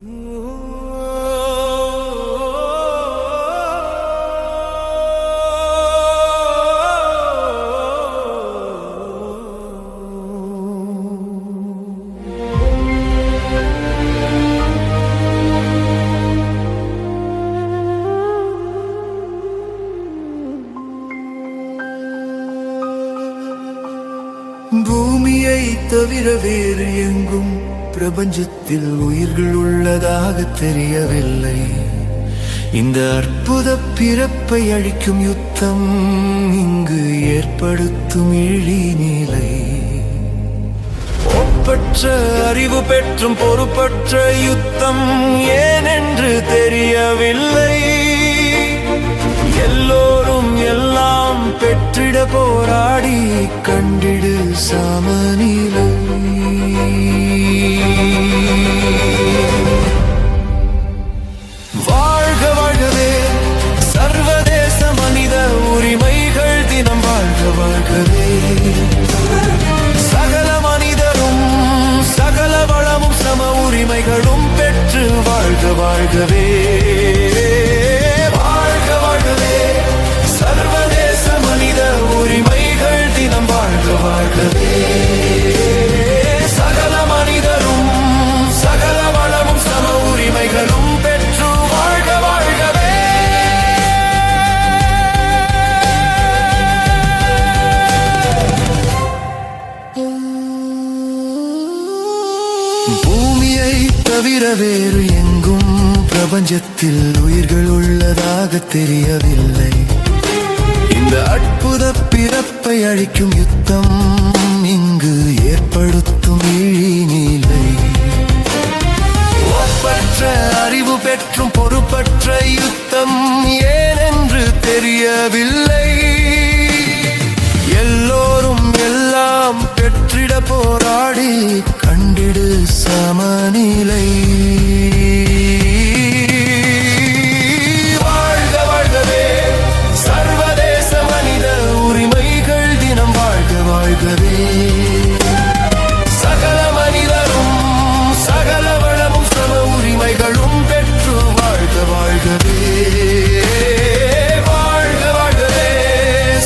பூமியை தவிர வேறு எங்கும் பிரபஞ்சத்தில் உயிர்கள் உள்ளதாக தெரியவில்லை. இந்த அற்புத பிறப்பை அழிக்கும் யுத்தம் இங்கு ஏற்படுத்தும் இழிநிலை. ஒப்பற்ற அறிவு பெற்றும் பொறுப்பற்ற யுத்தம் ஏனென்று தெரியவில்லை. எல்லோரும் எல்லாம் பெற்றிட போராடி கண்டிடு சமநிலை. வாழ்க வாழ்கவே சர்வதேச மனித உரிமைகள் தினம். வாழ்க வாழ்கவே சகல மனிதரும் சகல வளமும் சம உரிமைகளும் பெற்று வாழ்க வாழ்கவே. சர்வதேச மனித உரிமைகள் தினம். வாழ்க வாழ்கவே சகல மனிதரும் சகல வளமும் சம உரிமைகளும் பெற்று வாழ்க வாழ்கவே. பூமியை தவிர வேறு எங்கும் பிரபஞ்சத்தில் உயிர்கள் உள்ளதாக தெரியவில்லை. இந்த அற்புத பிறப்பை அழிக்கும் யுத்தம் இங்கு ஏற்படுத்தும் இழிநிலை. ஒப்பற்ற அறிவு பெற்றும் பொறுப்பற்ற யுத்தம் ஏனென்று தெரியவில்லை. எல்லோரும் எல்லாம் பெற்றிட போராடி கண்டிடு சமநிலை. சகல மனிதரும் சகல வளமும் சம உரிமைகளும் பெற்று வாழ்க வாழ்கவே. வாழ்க வாழ்கவே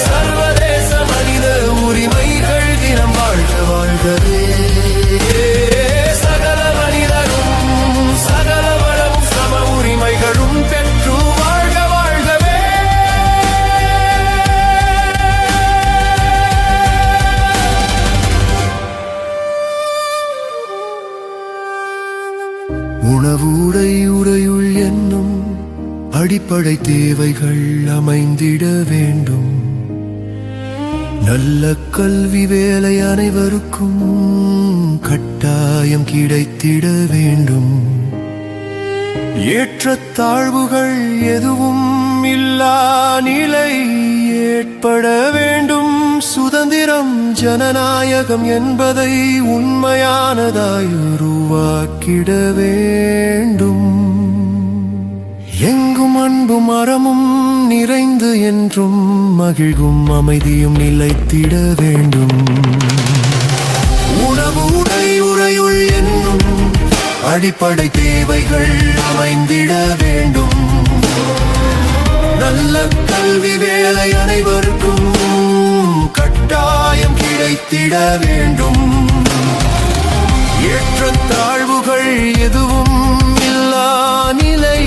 சர்வதேச மனித உரிமைகள் தினம். வாழ்க வாழ்கவே சகல மனிதரும் சகல வளமும் சம உரிமைகளும் பெற்று வாழ்க வாழ்கவே. உணவு உடையுள் என்னும் அடிப்படை தேவைகள் அமைந்திட வேண்டும். நல்ல கல்வி வேலை அனைவருக்கும் கட்டாயம் கிடைத்திட வேண்டும். ஏற்றத்தாழ்வுகள் எதுவும் இல்லா நிலை ஏற்பட வேண்டும். சுதந்திரம் ஜனநாயகம் என்பதை உண்மையானதாய் உருவாக்கிட வேண்டும். எங்கும் அன்பும் அறமும் நிறைந்து என்றும் மகிழ்வும் அமைதியும் நிலைத்திட வேண்டும். உணவு உடையுள் என்னும் அடிப்படை தேவைகள் அமைந்திட வேண்டும். நல்ல கல்வி வேலை அனைவருக்கும் கட்டாயம் கிடைத்திட வேண்டும். ஏற்றத்தாழ்வுகள் எதுவும் இல்லா நிலை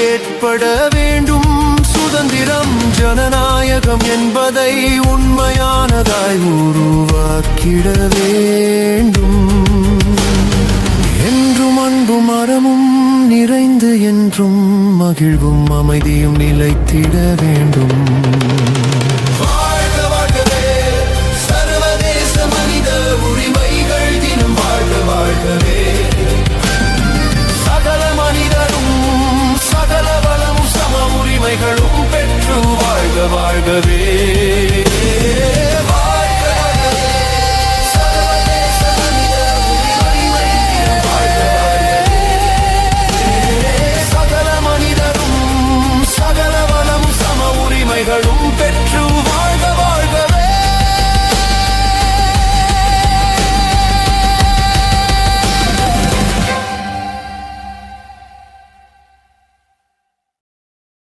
ஏற்பட வேண்டும். சுதந்திரம் ஜனநாயகம் என்பதை உண்மையானதாய் உருவாக்கிட வேண்டும். என்றும் அன்பும் அறமும் நிறைந்து என்றும் மகிழ்வும் அமைதியும் நிலைத்திட வேண்டும். வாழ்க வாழ்கவே சர்வதேச மனித உரிமைகள் தினம். வாழ்க வாழ்கவே சகல மனிதரும் சகல வளமும் சம உரிமைகளும் பெற்று வாழ்க வாழ்கவே.